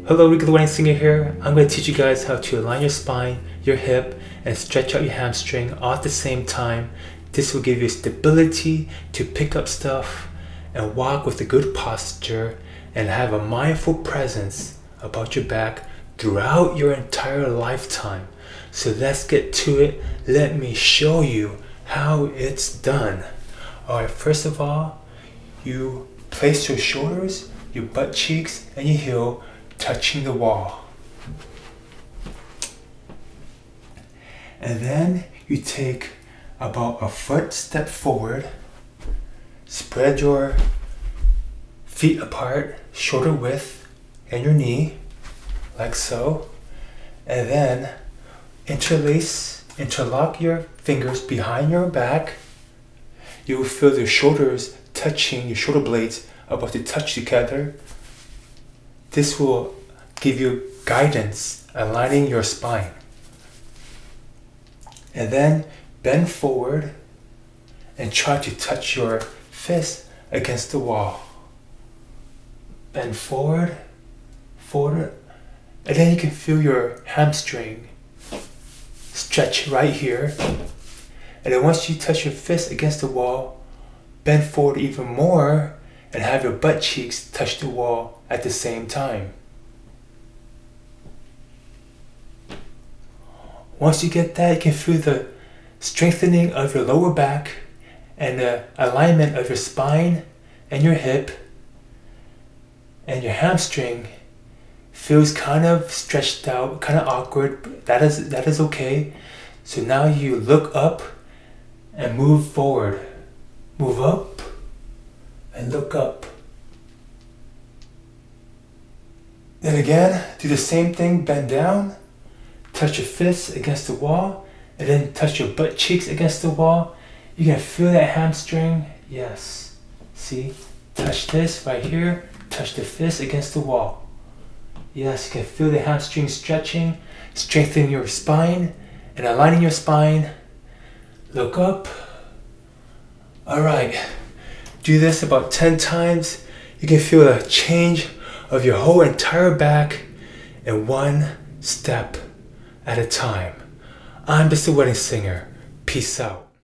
Hello, Ricky the Wedding Singer here. I'm going to teach you guys how to align your spine, your hip, and stretch out your hamstring all at the same time. This will give you stability to pick up stuff and walk with a good posture and have a mindful presence about your back throughout your entire lifetime. So let's get to it. Let me show you how it's done. Alright, first of all, you place your shoulders, your butt cheeks, and your heel touching the wall. And then you take about a foot step forward, spread your feet apart, shoulder width, and your knee, like so. And then interlock your fingers behind your back. You will feel your shoulders touching, your shoulder blades about to touch together. This will give you guidance, aligning your spine. And then bend forward and try to touch your fist against the wall. Bend forward, forward, and then you can feel your hamstring stretch right here. And then once you touch your fist against the wall, bend forward even more and have your butt cheeks touch the wall at the same time. Once you get that, you can feel the strengthening of your lower back and the alignment of your spine and your hip, and your hamstring feels kind of stretched out, kind of awkward, but that is okay. So now you look up and move forward. Move up and look up. Then again, do the same thing, bend down, touch your fists against the wall, and then touch your butt cheeks against the wall. You can feel that hamstring, yes. See, touch this right here, touch the fist against the wall. Yes, you can feel the hamstring stretching, strengthening your spine, and aligning your spine. Look up. All right, do this about 10 times. You can feel a change of your whole entire back in one step at a time. I'm just a wedding singer. Peace out.